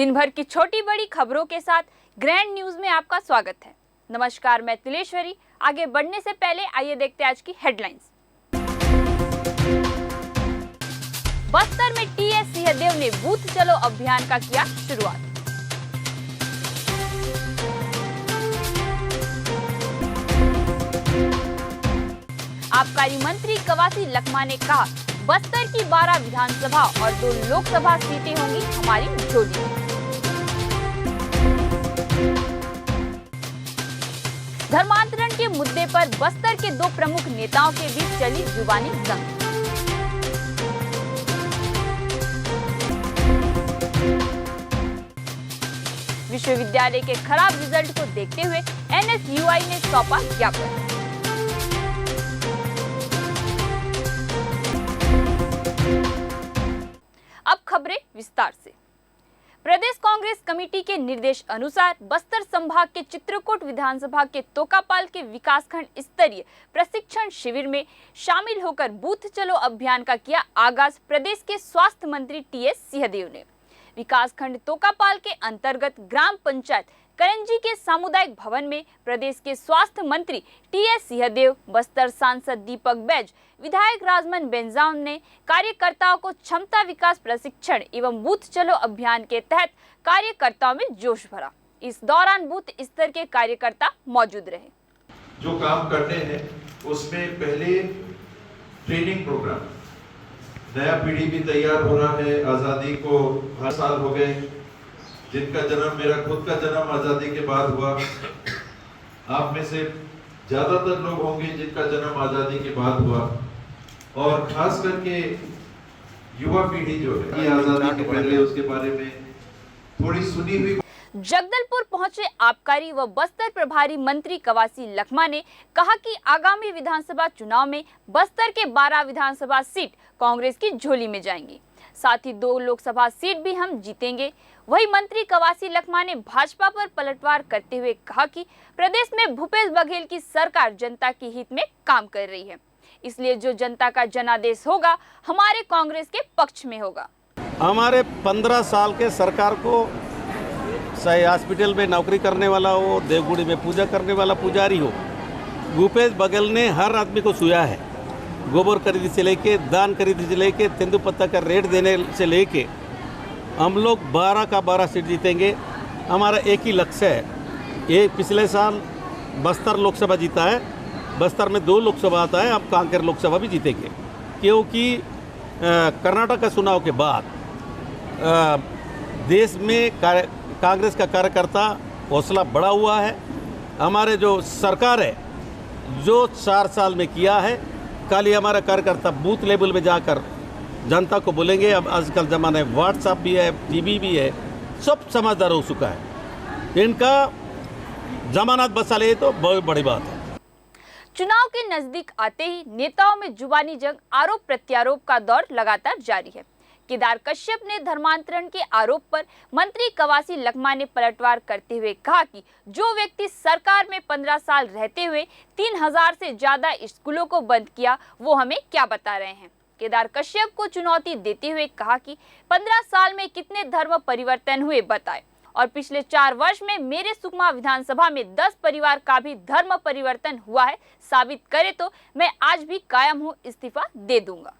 दिन भर की छोटी बड़ी खबरों के साथ ग्रैंड न्यूज में आपका स्वागत है। नमस्कार, मैं तिलेश्वरी। आगे बढ़ने से पहले आइए देखते हैं आज की हेडलाइंस। बस्तर में टीएस सिंहदेव ने बूथ चलो अभियान का किया शुरुआत। आबकारी मंत्री कवासी लखमा ने कहा, बस्तर की 12 विधानसभा और 2 लोकसभा सीटें होंगी हमारी झोली में। धर्मांतरण के मुद्दे पर बस्तर के 2 प्रमुख नेताओं के बीच चली जुबानी जंग। विश्वविद्यालय के खराब रिजल्ट को देखते हुए एनएसयूआई ने सौंपा ज्ञापन। अब खबरें विस्तार से। प्रदेश कांग्रेस कमेटी के निर्देश अनुसार बस्तर संभाग के चित्रकूट विधानसभा के तोकापाल के विकासखंड स्तरीय प्रशिक्षण शिविर में शामिल होकर बूथ चलो अभियान का किया आगाज प्रदेश के स्वास्थ्य मंत्री टीएस सिंहदेव ने। विकासखंड तोकापाल के अंतर्गत ग्राम पंचायत करंजी के सामुदायिक भवन में प्रदेश के स्वास्थ्य मंत्री टीएस सिंहदेव, बस्तर सांसद दीपक बैज, विधायक राजमन बेंजाम ने कार्यकर्ताओं को क्षमता विकास प्रशिक्षण एवं बूथ चलो अभियान के तहत कार्यकर्ताओं में जोश भरा। इस दौरान बूथ स्तर के कार्यकर्ता मौजूद रहे। जो काम करने हैं उसमें पहले ट्रेनिंग प्रोग्राम, नया पीढ़ी भी तैयार हो रहा है। आजादी को 8 साल हो गए, जिनका जन्म, मेरा खुद का जन्म आजादी के बाद हुआ। आप में से ज्यादातर लोग होंगे जिनका जन्म आजादी के बाद हुआ, और खास करके युवा पीढ़ी जो है, ये आजादी के पहले उसके बारे में थोड़ी सुनी हुई। जगदलपुर पहुंचे आबकारी व बस्तर प्रभारी मंत्री कवासी लखमा ने कहा कि आगामी विधानसभा चुनाव में बस्तर के 12 विधानसभा सीट कांग्रेस की झोली में जाएंगी, साथ ही 2 लोकसभा सीट भी हम जीतेंगे। वही मंत्री कवासी लखमा ने भाजपा पर पलटवार करते हुए कहा कि प्रदेश में भूपेश बघेल की सरकार जनता के हित में काम कर रही है, इसलिए जो जनता का जनादेश होगा हमारे कांग्रेस के पक्ष में होगा। हमारे 15 साल के सरकार को, चाहे हॉस्पिटल में नौकरी करने वाला हो, देवगुड़ी में पूजा करने वाला पुजारी हो, भूपेश बघेल ने हर आदमी को छुआ है। गोबर खरीदी से लेके, दान खरीदी से लेके, तेंदुपत्ता का रेट देने से लेके हम लोग 12 का 12 सीट जीतेंगे। हमारा एक ही लक्ष्य है। ये पिछले साल बस्तर लोकसभा जीता है, बस्तर में 2 लोकसभा आता है, अब कांकेर लोकसभा भी जीतेंगे, क्योंकि कर्नाटक का चुनाव के बाद देश में कांग्रेस का कार्यकर्ता हौसला बढ़ा हुआ है। हमारे जो सरकार है, जो 4 साल में किया है, कल ही हमारा कार्यकर्ता बूथ लेवल में जाकर जनता को बोलेंगे। अब आजकल ज़माना है, व्हाट्सएप भी है, टीवी भी है, सब समझदार हो चुका है। इनका जमानत बचा ले तो बहुत बड़ी बात है। चुनाव के नजदीक आते ही नेताओं में जुबानी जंग, आरोप प्रत्यारोप का दौर लगातार जारी है। केदार कश्यप ने धर्मांतरण के आरोप पर मंत्री कवासी लखमा ने पलटवार करते हुए कहा कि जो व्यक्ति सरकार में 15 साल रहते हुए 3000 से ज्यादा स्कूलों को बंद किया, वो हमें क्या बता रहे हैं। केदार कश्यप को चुनौती देते हुए कहा कि 15 साल में कितने धर्म परिवर्तन हुए बताए, और पिछले 4 वर्ष में मेरे सुकमा विधानसभा में 10 परिवार का भी धर्म परिवर्तन हुआ है, साबित करे तो मैं आज भी कायम हूँ, इस्तीफा दे दूंगा।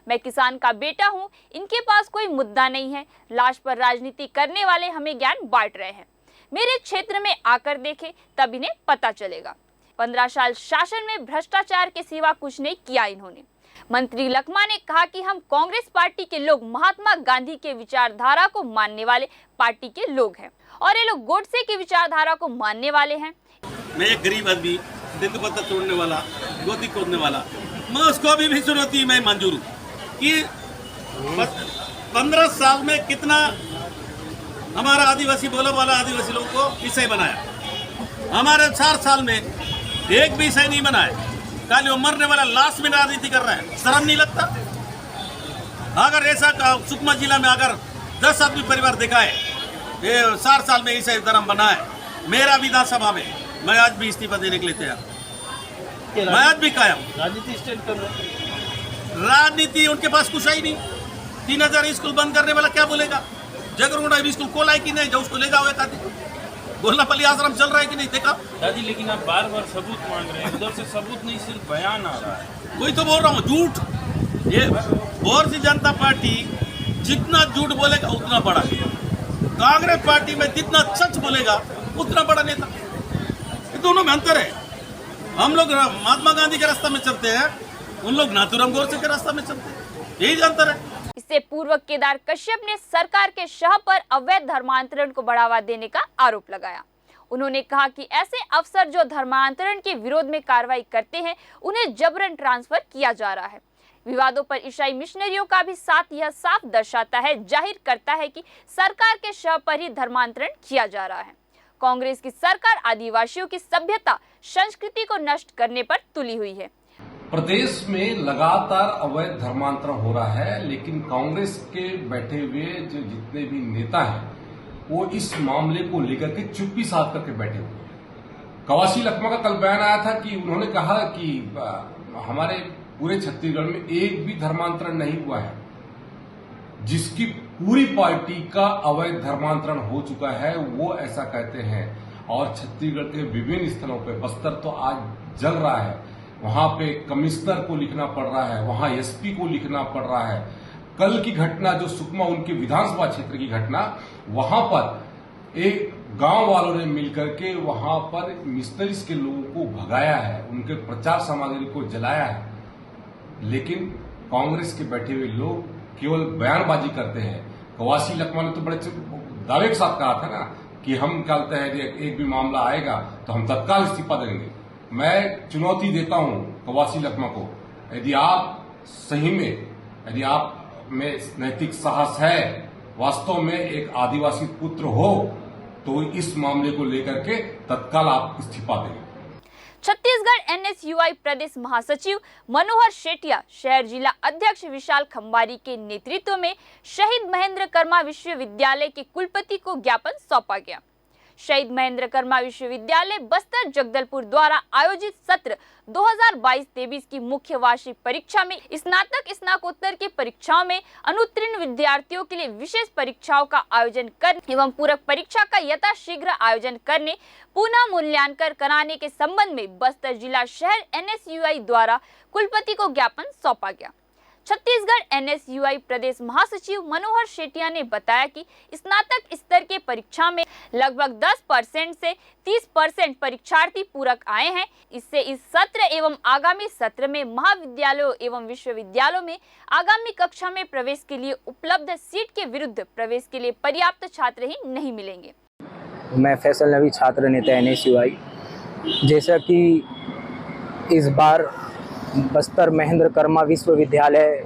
मैं किसान का बेटा हूं, इनके पास कोई मुद्दा नहीं है। लाश पर राजनीति करने वाले हमें ज्ञान बांट रहे हैं। मेरे क्षेत्र में आकर देखें, तब इन्हें पता चलेगा। 15 साल शासन में भ्रष्टाचार के सिवा कुछ नहीं किया इन्होंने। मंत्री लखमा ने कहा कि हम कांग्रेस पार्टी के लोग महात्मा गांधी के विचारधारा को मानने वाले पार्टी के लोग हैं, और ये लोग गोडसे की विचारधारा को मानने वाले हैं। मैं एक गरीब आदमी, तेंदुपत्ता तोड़ने वाला, गोदी खोदने वाला, मैं उसको भी चुनौती मैं मंजूर हूँ कि 15 साल में कितना हमारा आदिवासी बोला वाला आदिवासी लोगों को ईसाई बनाया। हमारे 4 साल में एक भी ईसाई नहीं बनाया। कल वो मरने वाला लाश में राजनीति कर रहा है, शर्म नहीं लगता? अगर ऐसा सुकमा जिला में अगर 10 आदमी परिवार दिखाए, ये 4 साल में ईसाई धर्म बनाए, मेरा विधानसभा में, मैं आज भी इस्तीफा देने के लिए तैयार। मैं आज भी कायम राजनीति स्टैंड कर रहा हूं। राजनीति उनके पास कुछ ही नहीं। 3000 स्कूल बंद करने वाला क्या बोलेगा? जयगुरुगुंडा स्कूल खोला है कि नहीं, जो उसको ले जाओ एक आदमी। गोलनापल्ली आश्रम चल रहा है कि नहीं, देखा दादी? लेकिन आप बार बार सबूत मांग रहे हैं, उधर से सबूत नहीं, सिर्फ बयान आ रहा है। वही तो बोल रहा हूँ, झूठ। ये भारतीय जनता पार्टी जितना झूठ बोलेगा उतना बड़ा है, कांग्रेस पार्टी में जितना सच बोलेगा उतना बड़ा नेता। ये दोनों में अंतर है। हम लोग महात्मा गांधी के रास्ते में चलते हैं, उन लोग नाथूराम गोडसे के रास्ते में चलते हैं, यही अंतर है। इससे पूर्व केदार कश्यप ने सरकार के शाह पर अवैध धर्मांतरण को बढ़ावा देने का आरोप लगाया। उन्होंने कहा कि ऐसे अफसर जो धर्मांतरण के विरोध में कार्रवाई करते हैं, उन्हें जबरन ट्रांसफर किया जा रहा है। विवादों पर ईसाई मिशनरियों का भी साथ यह साफ दर्शाता है, जाहिर करता है कि सरकार के शाह पर ही धर्मांतरण किया जा रहा है। कांग्रेस की सरकार आदिवासियों की सभ्यता, संस्कृति को नष्ट करने पर तुली हुई है। प्रदेश में लगातार अवैध धर्मांतरण हो रहा है, लेकिन कांग्रेस के बैठे हुए जो जितने भी नेता हैं वो इस मामले को लेकर के चुप्पी साध करके बैठे हुए। कवासी लखमा का कल बयान आया था कि उन्होंने कहा कि हमारे पूरे छत्तीसगढ़ में एक भी धर्मांतरण नहीं हुआ है। जिसकी पूरी पार्टी का अवैध धर्मांतरण हो चुका है वो ऐसा कहते हैं। और छत्तीसगढ़ के विभिन्न स्थलों पे, बस्तर तो आज जल रहा है, वहां पे कमिश्नर को लिखना पड़ रहा है, वहां एसपी को लिखना पड़ रहा है। कल की घटना जो सुकमा उनके विधानसभा क्षेत्र की घटना, वहां पर एक गांव वालों ने मिलकर के वहां पर मिशनरीज के लोगों को भगाया है, उनके प्रचार सामग्री को जलाया है। लेकिन कांग्रेस के बैठे हुए लोग केवल बयानबाजी करते हैं। कवासी लखमा ने तो बड़े दावे के साथ कहा था ना कि हम कहते हैं कि एक भी मामला आएगा तो हम तत्काल इस्तीफा देंगे। मैं चुनौती देता हूं कवासी लखमा को, यदि आप सही में, यदि आप में नैतिक साहस है, वास्तव में एक आदिवासी पुत्र हो, तो इस मामले को लेकर के तत्काल आप इस्तीफा देंगे। छत्तीसगढ़ एनएसयूआई प्रदेश महासचिव मनोहर शेटिया, शहर जिला अध्यक्ष विशाल खंबारी के नेतृत्व में शहीद महेंद्र कर्मा विश्वविद्यालय के कुलपति को ज्ञापन सौंपा गया। शहीद महेंद्र कर्मा विश्वविद्यालय बस्तर जगदलपुर द्वारा आयोजित सत्र 2022-23 की मुख्य वार्षिक परीक्षा में स्नातक स्नातकोत्तर की परीक्षाओं में अनुत्तीर्ण विद्यार्थियों के लिए विशेष परीक्षाओं का आयोजन करने एवं पूरक परीक्षा का यथाशीघ्र आयोजन करने, पुनः मूल्यांकन कराने के संबंध में बस्तर जिला शहर एनएसयूआई द्वारा कुलपति को ज्ञापन सौंपा गया। छत्तीसगढ़ एनएसयूआई प्रदेश महासचिव मनोहर शेटिया ने बताया कि स्नातक स्तर के परीक्षा में लगभग 10% से 30% परीक्षार्थी पूरक आए हैं। इससे इस सत्र एवं आगामी सत्र में महाविद्यालयों एवं विश्वविद्यालयों में आगामी कक्षा में प्रवेश के लिए उपलब्ध सीट के विरुद्ध प्रवेश के लिए पर्याप्त छात्र ही नहीं मिलेंगे। मैं फैसल नबी छात्र नेता एनएसयूआई। जैसा कि इस बार बस्तर महेंद्र कर्मा विश्वविद्यालय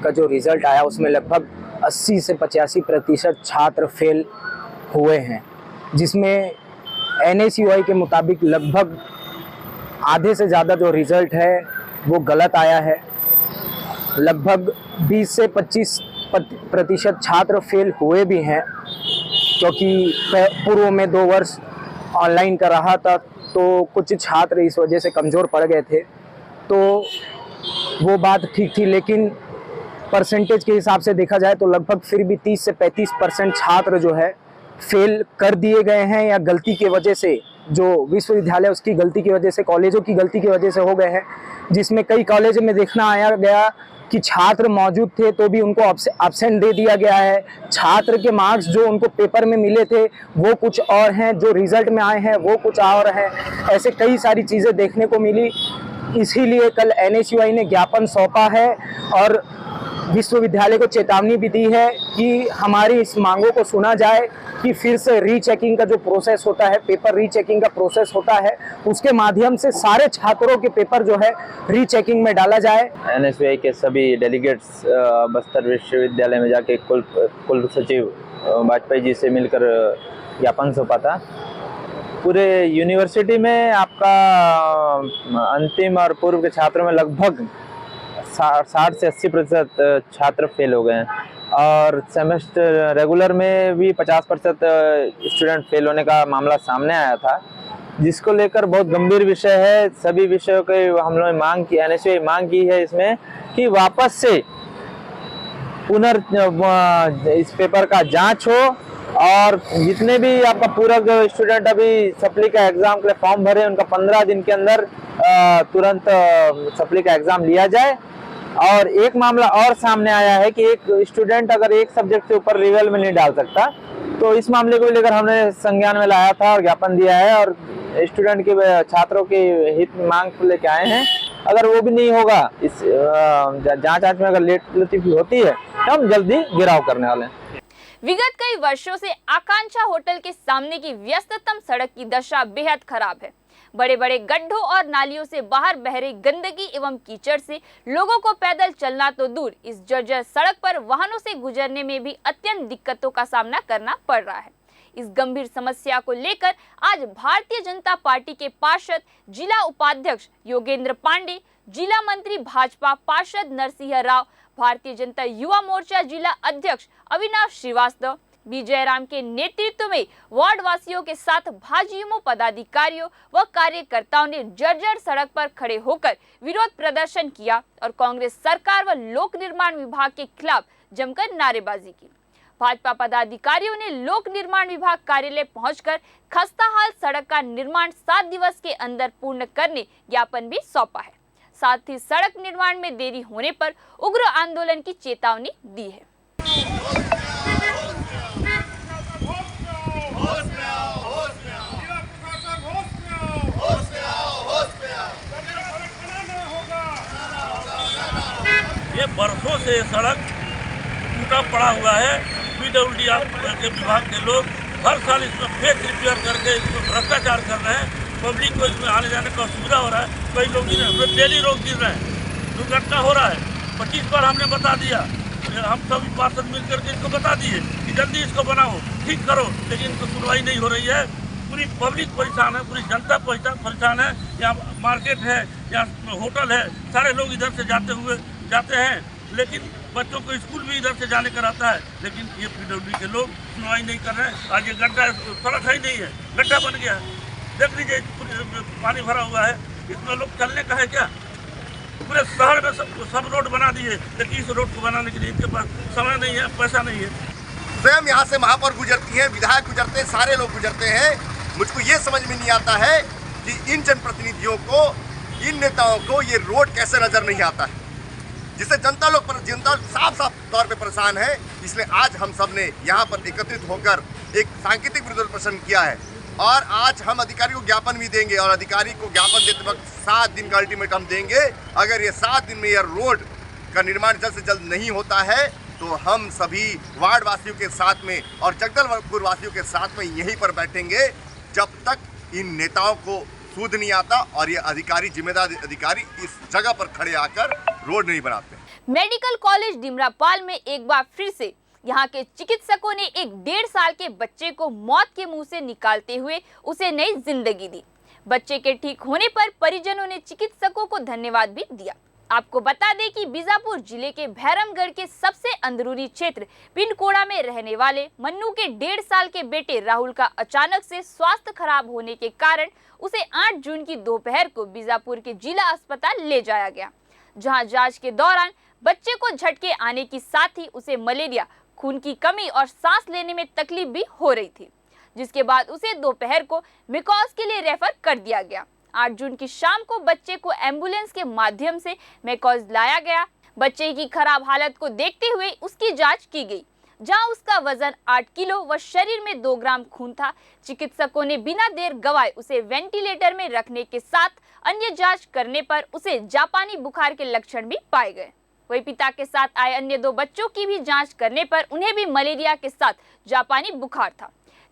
का जो रिज़ल्ट आया उसमें लगभग 80 से 85% छात्र फेल हुए हैं, जिसमें एनएसयूआई के मुताबिक लगभग आधे से ज़्यादा जो रिज़ल्ट है वो गलत आया है। लगभग 20 से 25% छात्र फेल हुए भी हैं, क्योंकि पूर्व में 2 वर्ष ऑनलाइन का रहा था तो कुछ छात्र इस वजह से कमज़ोर पड़ गए थे, तो वो बात ठीक थी। लेकिन परसेंटेज के हिसाब से देखा जाए तो लगभग फिर भी 30 से 35% छात्र जो है फेल कर दिए गए हैं, या गलती की वजह से, जो विश्वविद्यालय उसकी गलती की वजह से, कॉलेजों की गलती की वजह से हो गए हैं। जिसमें कई कॉलेज में देखना आया गया कि छात्र मौजूद थे तो भी उनको एब्सेंट दे दिया गया है। छात्र के मार्क्स जो उनको पेपर में मिले थे वो कुछ और हैं, जो रिजल्ट में आए हैं वो कुछ और हैं। ऐसे कई सारी चीज़ें देखने को मिली। इसीलिए कल एनएसयूआई ने ज्ञापन सौंपा है और विश्वविद्यालय को चेतावनी भी दी है कि हमारी इस मांगों को सुना जाए, कि फिर से रीचेकिंग का जो प्रोसेस होता है, पेपर रीचेकिंग का प्रोसेस होता है, उसके माध्यम से सारे छात्रों के पेपर जो है रीचेकिंग में डाला जाए। एनएसयूआई के सभी डेलीगेट्स बस्तर विश्वविद्यालय में जाके कुल सचिव वाजपेयी जी से मिलकर ज्ञापन सौंपा था। पूरे यूनिवर्सिटी में आपका अंतिम और पूर्व के छात्रों में लगभग 60 से 80% छात्र फेल हो गए हैं, और सेमेस्टर रेगुलर में भी 50% स्टूडेंट फेल होने का मामला सामने आया था, जिसको लेकर बहुत गंभीर विषय है। सभी विषयों के हम लोगों ने मांग की, एनएसयूआई मांग की है इसमें कि वापस से इस पेपर का जांच हो और जितने भी आपका पूरक स्टूडेंट अभी सप्ली का एग्जाम के लिए फॉर्म भरे उनका 15 दिन के अंदर तुरंत सप्ली का एग्जाम लिया जाए। और एक मामला और सामने आया है कि एक स्टूडेंट अगर एक सब्जेक्ट से ऊपर रिवेल में नहीं डाल सकता, तो इस मामले को लेकर हमने संज्ञान में लाया था और ज्ञापन दिया है और स्टूडेंट के छात्रों के हित मांग को लेकर आए हैं। अगर वो भी नहीं होगा, इस जांच में अगर लेट होती है तो हम जल्दी गिराव करने वाले हैं। विगत कई वर्षों से आकांक्षा होटल के सामने की व्यस्ततम सड़क की दशा बेहद खराब है। बड़े बड़े गड्ढों और नालियों से बाहर बह रही गंदगी एवं कीचड़ से लोगों को पैदल चलना तो दूर, इस जर्जर सड़क पर वाहनों से गुजरने में भी अत्यंत दिक्कतों का सामना करना पड़ रहा है। इस गंभीर समस्या को लेकर आज भारतीय जनता पार्टी के पार्षद जिला उपाध्यक्ष योगेंद्र पांडे, जिला मंत्री भाजपा पार्षद नरसिंह राव, भारतीय जनता युवा मोर्चा जिला अध्यक्ष अविनाश श्रीवास्तव, विजय राम के नेतृत्व में वार्ड वासियों के साथ भाजयुमो पदाधिकारियों व कार्यकर्ताओं ने जर्जर सड़क पर खड़े होकर विरोध प्रदर्शन किया और कांग्रेस सरकार व लोक निर्माण विभाग के खिलाफ जमकर नारेबाजी की। भाजपा पदाधिकारियों ने लोक निर्माण विभाग कार्यालय पहुंचकर खस्ताहाल सड़क का निर्माण 7 दिवस के अंदर पूर्ण करने ज्ञापन भी सौंपा है। साथ ही सड़क निर्माण में देरी होने पर उग्र आंदोलन की चेतावनी दी है। ये बरसों से ये सड़क टूटा पड़ा हुआ है। पीडब्ल्यूडी के विभाग के लोग हर साल इसमें फेक रिपेयर करके इसमें भ्रष्टाचार कर रहे हैं। पब्लिक को इसमें आने जाने का सुविधा हो रहा है। कई लोग गिर रहे हैं, डेली लोग गिर रहे हैं, दुर्घटना हो रहा है। 25 बार हमने बता दिया, हम सभी पार्षद मिलकर के इसको बता दिए कि जल्दी इसको बनाओ, ठीक करो, लेकिन इनको सुनवाई नहीं हो रही है। पूरी पब्लिक परेशान है, पूरी जनता परेशान है। यहाँ मार्केट है, यहाँ होटल है, सारे लोग इधर से जाते हैं, लेकिन बच्चों को स्कूल भी इधर से जाने का रहता है, लेकिन ये पीडब्ल्यूडी के लोग सुनवाई नहीं कर रहे हैं। आज ये गड्ढा सड़क है ही नहीं है, गड्ढा बन गया है। देख लीजिए पानी भरा हुआ है, इसमें लोग चलने का है क्या? पूरे शहर में सब रोड बना दिए, लेकिन इस रोड को बनाने के लिए इनके पास समय नहीं है, पैसा नहीं है। स्वयं यहाँ से महापौर गुजरती हैं, विधायक गुजरते हैं, सारे लोग गुजरते हैं। मुझको ये समझ में नहीं आता है कि इन जनप्रतिनिधियों को, इन नेताओं को ये रोड कैसे नजर नहीं आता है, जिससे जनता साफ तौर पे परेशान है। इसलिए आज हम सब ने यहाँ पर एकत्रित होकर एक सांकेतिक विरोध प्रदर्शन किया है और आज हम अधिकारी को ज्ञापन भी देंगे और अधिकारी को ज्ञापन देते वक्त 7 दिन का अल्टीमेटम देंगे। अगर ये 7 दिन में यह रोड का निर्माण जल्द से जल्द नहीं होता है तो हम सभी वार्ड वासियों के साथ में और जगदलपुर वासियों के साथ में यहीं पर बैठेंगे जब तक इन नेताओं को सूद नहीं आता और ये अधिकारी, जिम्मेदार अधिकारी इस जगह पर खड़े आकर रोड नहीं बनाते। मेडिकल कॉलेज डिमरापाल में एक बार फिर से यहाँ के चिकित्सकों ने एक 1.5 साल के बच्चे को मौत के मुंह से निकालते हुए उसे नई जिंदगी दी। बच्चे के ठीक होने पर परिजनों ने चिकित्सकों को धन्यवाद भी दिया। आपको बता दें कि बीजापुर जिले के भैरमगढ़ के सबसे अंदरूनी क्षेत्र पिनकोड़ा में रहने वाले मन्नू के 1.5 साल के बेटे राहुल का अचानक से स्वास्थ्य खराब होने के कारण उसे 8 जून की दोपहर को बीजापुर के जिला अस्पताल ले जाया गया, जहां जांच के दौरान बच्चे को झटके आने के साथ ही उसे मलेरिया, खून की कमी और सांस लेने में तकलीफ भी हो रही थी, जिसके बाद उसे दोपहर को मेकॉज के लिए रेफर कर दिया गया। 8 जून की शाम को बच्चे को एम्बुलेंस के माध्यम से मेकॉज लाया गया। बच्चे की खराब हालत को देखते हुए उसकी जांच की गई, जहां उसका वजन 8 किलो व शरीर में 2 ग्राम खून था। चिकित्सकों ने बिना देर गवाए उसे वेंटिलेटर में रखने के साथ अन्य जांच करने पर उसे जापानी बुखार के लक्षण भी पाए गए। वही पिता के साथ आए अन्य 2 बच्चों की भी जांच करने पर उन्हें भी मलेरिया के साथ जापानी बुखार था।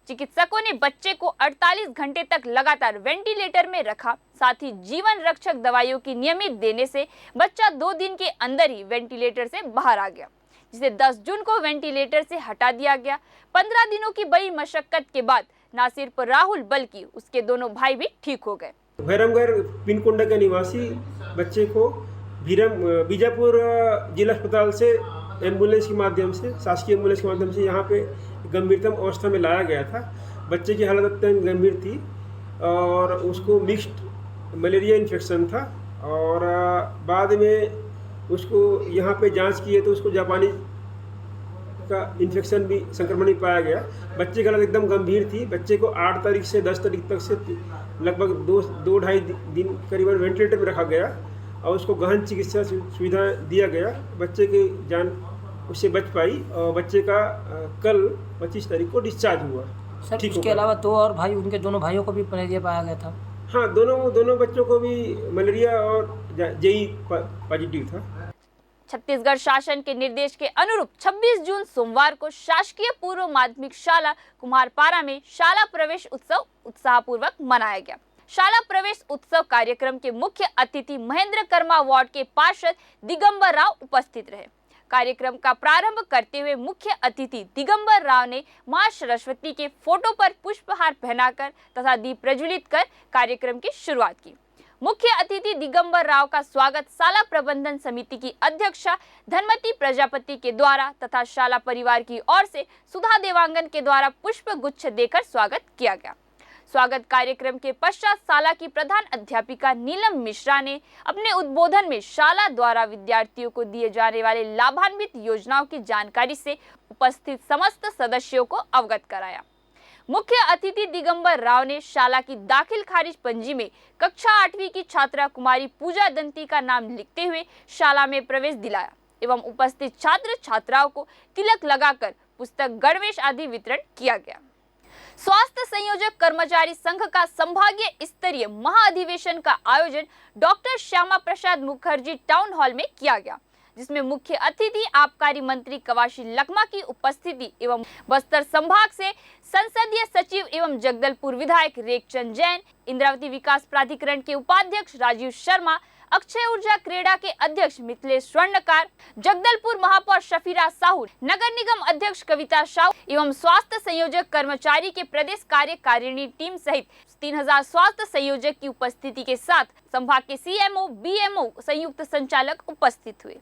चिकित्सकों ने बच्चे को 48 घंटे तक लगातार वेंटिलेटर में रखा। साथ ही जीवन रक्षक दवाइयों की नियमित देने से बच्चा 2 दिन के अंदर ही वेंटिलेटर से बाहर आ गया, जिसे 10 जून को वेंटिलेटर से हटा दिया गया। 15 दिनों की बड़ी मशक्कत के बाद न सिर्फ राहुल बल्कि उसके दोनों भाई भी ठीक हो गए। भैरमगढ़ पिनकोंडा के निवासी बच्चे को बीजापुर जिला अस्पताल से एम्बुलेंस के माध्यम से, शासकीय एम्बुलेंस के माध्यम से यहाँ पे गंभीरतम अवस्था में लाया गया था। बच्चे की हालत अत्यंत गंभीर थी और उसको मिक्स्ड मलेरिया इन्फेक्शन था और बाद में उसको यहाँ पे जांच किए तो उसको जापानी का इन्फेक्शन भी, संक्रमण भी पाया गया। बच्चे की हालत एकदम गंभीर थी। बच्चे को 8 तारीख से 10 तारीख तक से लगभग 2-2.5 दिन करीबन वेंटिलेटर में रखा गया और उसको गहन चिकित्सा सुविधा दिया गया। बच्चे की जान उससे बच पाई और बच्चे का कल 25 तारीख को डिस्चार्ज हुआ। सर इसके अलावा 2 और भाई, उनके दोनों भाइयों को भी मलेरिया पाया गया था। हाँ, दोनों बच्चों को भी मलेरिया और जेई पॉजिटिव था। छत्तीसगढ़ शासन के निर्देश के अनुरूप 26 जून सोमवार को शासकीय पूर्व माध्यमिक शाला कुम्हारपारा में शाला प्रवेश उत्सव उत्साहपूर्वक मनाया गया। शाला प्रवेश उत्सव कार्यक्रम के मुख्य अतिथि महेंद्र कर्मा वार्ड के पार्षद दिगंबर राव उपस्थित रहे। कार्यक्रम का प्रारंभ करते हुए मुख्य अतिथि दिगंबर राव ने मां सरस्वती के फोटो पर पुष्पहार पहनाकर तथा दीप प्रज्वलित कर कार्यक्रम की शुरुआत की। मुख्य अतिथि दिगंबर राव का स्वागत शाला प्रबंधन समिति की अध्यक्षा धनमती प्रजापति के द्वारा तथा शाला परिवार की ओर से सुधा देवांगन के द्वारा पुष्प गुच्छ देकर स्वागत किया गया। स्वागत कार्यक्रम के पश्चात शाला की प्रधान अध्यापिका नीलम मिश्रा ने अपने उद्बोधन में शाला द्वारा विद्यार्थियों को दिए जाने वाले लाभान्वित योजनाओं की जानकारी से उपस्थित समस्त सदस्यों को अवगत कराया। मुख्य अतिथि दिगंबर राव ने शाला की दाखिल खारिज पंजी में कक्षा 8वीं की छात्रा कुमारी पूजा दंती का नाम लिखते हुए शाला में प्रवेश दिलाया एवं उपस्थित छात्र छात्राओं को तिलक लगाकर पुस्तक गणवेश आदि वितरण किया गया। स्वास्थ्य संयोजक कर्मचारी संघ का संभागीय स्तरीय महाअधिवेशन का आयोजन doctor Shyama Prasad Mukherjee town hall में किया गया, जिसमें मुख्य अतिथि आबकारी मंत्री कवासी लखमा की उपस्थिति एवं बस्तर संभाग से संसदीय सचिव एवं जगदलपुर विधायक रेखचंद जैन, इंद्रावती विकास प्राधिकरण के उपाध्यक्ष राजीव शर्मा, अक्षय ऊर्जा क्रीड़ा के अध्यक्ष मिथिलेश स्वर्णकार, जगदलपुर महापौर शफीरा साहू, नगर निगम अध्यक्ष कविता साहू एवं स्वास्थ्य संयोजक कर्मचारी के प्रदेश कार्यकारिणी टीम सहित 3000 स्वास्थ्य संयोजक की उपस्थिति के साथ संभाग के सीएमओ, बीएमओ, संयुक्त संचालक उपस्थित हुए।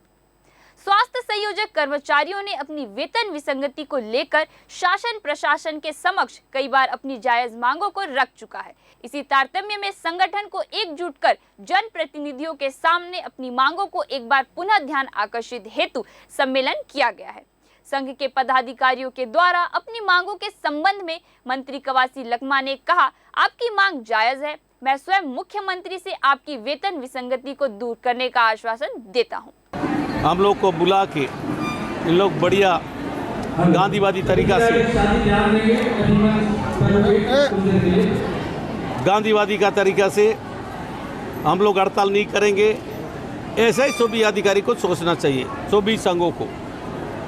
स्वास्थ्य संयोजक कर्मचारियों ने अपनी वेतन विसंगति को लेकर शासन प्रशासन के समक्ष कई बार अपनी जायज मांगों को रख चुका है। इसी तारतम्य में संगठन को एकजुट कर जन प्रतिनिधियों के सामने अपनी मांगों को एक बार पुनः ध्यान आकर्षित हेतु सम्मेलन किया गया है। संघ के पदाधिकारियों के द्वारा अपनी मांगों के संबंध में मंत्री कवासी लखमा ने कहा, आपकी मांग जायज है। मैं स्वयं मुख्यमंत्री से आपकी वेतन विसंगति को दूर करने का आश्वासन देता हूँ। हम लोग को बुला के इन लोग बढ़िया गांधीवादी तरीका से गांधीवादी का तरीका से हम लोग हड़ताल नहीं करेंगे। ऐसा ही सभी अधिकारी को सोचना चाहिए। सभी संघों को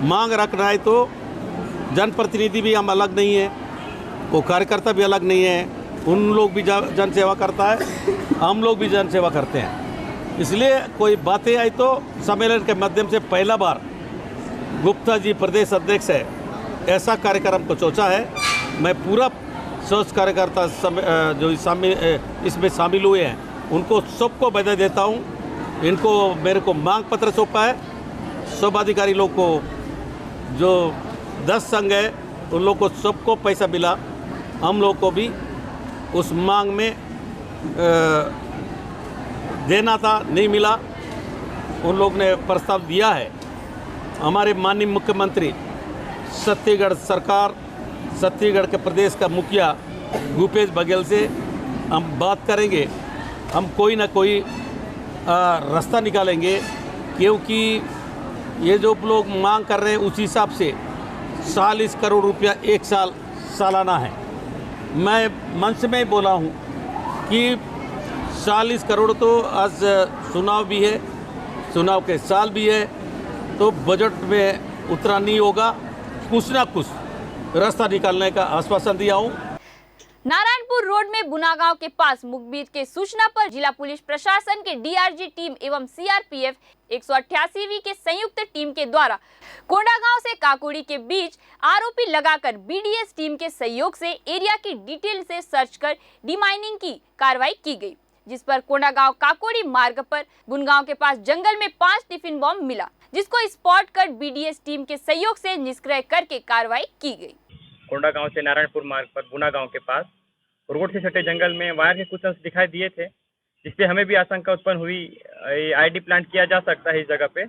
मांग रखना है तो जनप्रतिनिधि भी हम अलग नहीं है, वो कार्यकर्ता भी अलग नहीं है। उन लोग भी जन सेवा करता है, हम लोग भी जन सेवा करते हैं। इसलिए कोई बातें आई तो सम्मेलन के माध्यम से पहला बार गुप्ता जी प्रदेश अध्यक्ष है, ऐसा कार्यक्रम को सोचा है। मैं पूरा सोच कार्यकर्ता जो इसमें शामिल हुए हैं उनको सबको बधाई देता हूँ। इनको मेरे को मांग पत्र सौंपा है। सब अधिकारी लोग को जो 10 संघ है उन लोग को सबको पैसा मिला, हम लोग को भी उस मांग में देना था, नहीं मिला। उन लोग ने प्रस्ताव दिया है। हमारे माननीय मुख्यमंत्री छत्तीसगढ़ सरकार, छत्तीसगढ़ के प्रदेश का मुखिया भूपेश बघेल से हम बात करेंगे। हम कोई ना कोई रास्ता निकालेंगे, क्योंकि ये जो लोग मांग कर रहे हैं उस हिसाब से 40 करोड़ रुपया एक साल सालाना है। मैं मंच में बोला हूँ कि 40 करोड़ तो आज चुनाव भी है, चुनाव के साल भी है, तो बजट में उतना नहीं होगा। कुछ ना कुछ रास्ता निकालने का आश्वासन दिया हूँ। नारायणपुर रोड में बुनागांव के पास मुखबिर के सूचना पर जिला पुलिस प्रशासन के डीआरजी टीम एवं सीआरपीएफ 188वीं के संयुक्त टीम के द्वारा कोंडागांव से काकोड़ी के बीच आरोपी लगाकर बीडीएस टीम के सहयोग से एरिया की डिटेल से सर्च कर डिमाइनिंग की कार्रवाई की गई, जिस पर कोंडागांव काकोड़ी मार्ग पर बुनगांव के पास जंगल में 5 टिफिन बम मिला, जिसको स्पॉट कर बीडीएस टीम के सहयोग से निष्क्रिय करके कार्रवाई की गई। कोंडागांव से नारायणपुर मार्ग पर बुनागांव के पास रोड से सटे जंगल में वायर के कुछ अंश दिखाई दिए थे, जिससे हमें भी आशंका उत्पन्न हुई आईडी प्लांट किया जा सकता है इस जगह पे।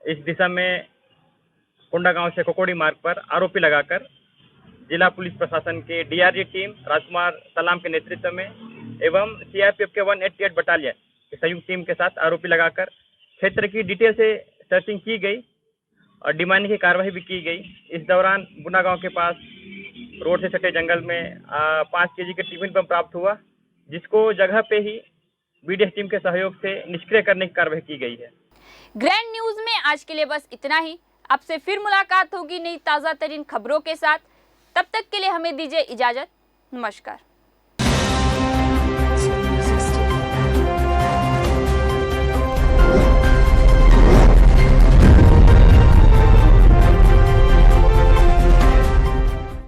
इस दिशा में कोंडागांव से कोकोड़ी मार्ग पर आरोपी लगाकर जिला पुलिस प्रशासन के डीआरजी टीम राजकुमार सलाम के नेतृत्व में एवं सीआरपीएफ के 188 बटालियन की संयुक्त टीम के साथ आरोपी लगाकर क्षेत्र की डिटेल से सर्चिंग की गई और डिमांडिंग की कार्रवाई भी की गई। इस दौरान बुना गांव के पास रोड से सटे जंगल में 5 केजी के टिफिन बम प्राप्त हुआ, जिसको जगह पे ही बीडीएस टीम के सहयोग से निष्क्रिय करने की कार्रवाई की गई है। ग्रैंड न्यूज में आज के लिए बस इतना ही। आपसे फिर मुलाकात होगी नई ताज़ा तरीन खबरों के साथ। तब तक के लिए हमें दीजिए इजाजत। नमस्कार।